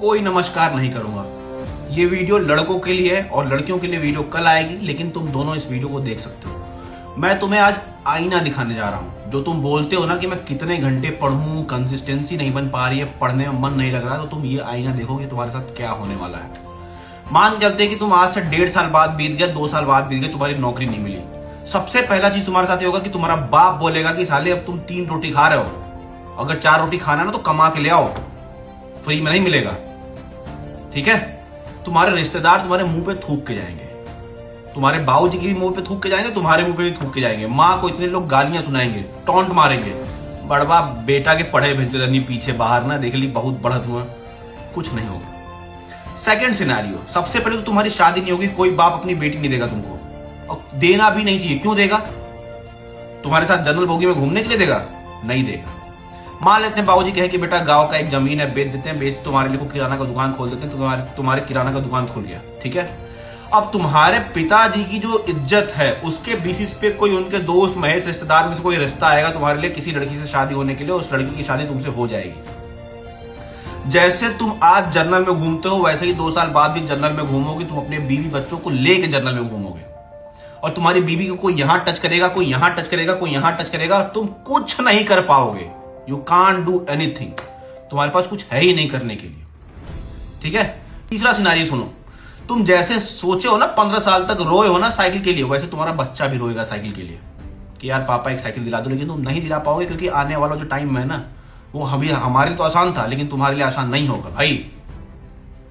कोई नमस्कार नहीं करूंगा। ये वीडियो लड़कों के लिए है और लड़कियों के लिए वीडियो कल आएगी, लेकिन तुम दोनों इस वीडियो को देख सकते हो। मैं तुम्हें आज आईना दिखाने जा रहा हूं। जो तुम बोलते हो ना कि मैं कितने घंटे पढ़ूं, कंसिस्टेंसी नहीं बन पा रही है, पढ़ने में मन नहीं लग रहा, तो तुम ये आईना देखोगे तुम्हारे साथ क्या होने वाला है। मान के चलते कि तुम आज से 1.5 साल बाद बीत गया, 2 साल बाद बीत गया, तुम्हारी नौकरी नहीं मिली। सबसे पहला चीज तुम्हारे साथ ये होगा कि तुम्हारा बाप बोलेगा कि साले अब तुम 3 रोटी खा रहे हो, अगर 4 रोटी खाना ना तो कमा के ले आओ, फ्री में नहीं मिलेगा। ठीक है? तुम्हारे रिश्तेदार तुम्हारे मुंह पे थूक के जाएंगे, तुम्हारे बाबूजी के भी मुंह पे थूक के जाएंगे, तुम्हारे मुंह पे भी थूक के जाएंगे। माँ को इतने लोग गालियां सुनाएंगे, टॉन्ट मारेंगे, बड़वा बेटा के पढ़े भेजते रहनी पीछे बाहर ना, देख ली बहुत बढ़त हुआ, कुछ नहीं होगा। सेकंड सिनेरियो, सबसे पहले तो तुम्हारी शादी नहीं होगी, कोई बाप अपनी बेटी नहीं देगा तुमको, और देना भी नहीं चाहिए। क्यों देगा? तुम्हारे साथ जनरल बोगी में घूमने के लिए देगा? नहीं देगा। मान लेते हैं बाबूजी कहे कि बेटा गांव का एक जमीन है, बेच देते हैं, बेच तुम्हारे लिए किराना का दुकान खोल देते हैं, तो तुम्हारे किराना का दुकान खुल गया। ठीक है? अब तुम्हारे पिताजी की जो इज्जत है उसके बेसिस पे कोई उनके दोस्त महेश रिश्तेदार में से कोई रिश्ता आएगा तुम्हारे लिए किसी लड़की से शादी होने के लिए, उस लड़की की शादी तुमसे हो जाएगी। जैसे तुम आज जर्नल में घूमते हो वैसे ही 2 साल बाद भी जर्नल में घूमोगे। तुम अपने बीवी बच्चों को लेके जर्नल में घूमोगे, और तुम्हारी बीवी को कोई यहां टच करेगा, कोई यहां टच करेगा, कोई यहां टच करेगा, तुम कुछ नहीं कर पाओगे। You can't do anything. तुम्हारे पास कुछ है ही नहीं करने के लिए। ठीक है? तीसरा सिनारियो सुनो। तुम जैसे सोचे हो ना 15 साल तक रोए हो ना साइकिल के लिए, वैसे तुम्हारा बच्चा भी रोएगा साइकिल के लिए कि यार पापा एक साइकिल दिला दो, लेकिन तुम नहीं दिला पाओगे क्योंकि आने वाला जो टाइम है ना वो हमारे लिए तो आसान था, लेकिन तुम्हारे लिए आसान नहीं होगा भाई।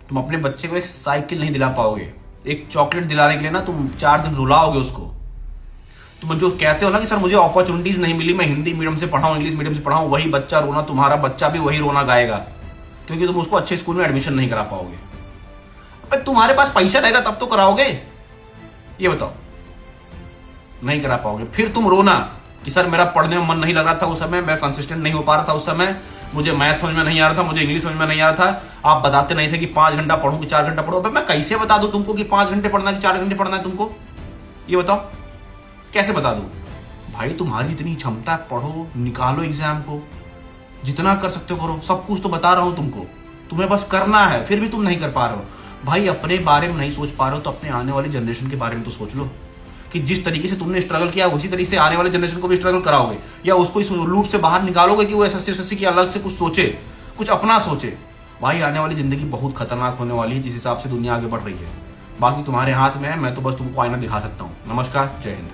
तुम अपने बच्चे को एक साइकिल नहीं दिला पाओगे। एक चॉकलेट दिलाने के लिए ना तुम 4 दिन रुलाओगे उसको। तुम जो कहते हो ना कि सर मुझे अपॉर्चुनिटीज नहीं मिली, मैं हिंदी मीडियम से पढ़ा हूं, इंग्लिश मीडियम से पढ़ा हूं, वही बच्चा रोना, तुम्हारा बच्चा भी वही रोना गाएगा, क्योंकि तुम उसको अच्छे स्कूल में एडमिशन नहीं करा पाओगे। अब तुम्हारे पास पैसा रहेगा तब तो कराओगे, ये बताओ। नहीं करा पाओगे, फिर तुम रोना कि सर मेरा पढ़ने में मन नहीं लग रहा था उस समय, मैं कंसिस्टेंट नहीं हो पा रहा था उस समय, मुझे मैथ समझ में नहीं आ रहा था, मुझे इंग्लिश समझ में नहीं आ रहा था, आप बताते नहीं थे कि 5 घंटा पढ़ो कि 4 घंटा पढ़ो। मैं कैसे बता दूं तुमको कि 5 घंटे पढ़ना कि 4 घंटे पढ़ना है तुमको? ये बताओ, कैसे बता दूं? भाई तुम्हारी इतनी क्षमता है, पढ़ो, निकालो एग्जाम को, जितना कर सकते हो करो, सब कुछ तो बता रहा हूं तुमको, तुम्हें बस करना है, फिर भी तुम नहीं कर पा रहे हो। भाई अपने बारे में नहीं सोच पा रहे हो तो अपने आने वाली जनरेशन के बारे में तो सोच लो, कि जिस तरीके से तुमने स्ट्रगल किया उसी तरीके से आने वाले जनरेशन को भी स्ट्रगल कराओगे, या उसको इस लूप से बाहर निकालोगे कि वो एसएससी की अलग से कुछ सोचे, कुछ अपना सोचे। भाई आने वाली जिंदगी बहुत खतरनाक होने वाली है जिस हिसाब से दुनिया आगे बढ़ रही है। बाकी तुम्हारे हाथ में है, मैं तो बस तुमको आईना दिखा सकता हूँ। नमस्कार, जय हिंद।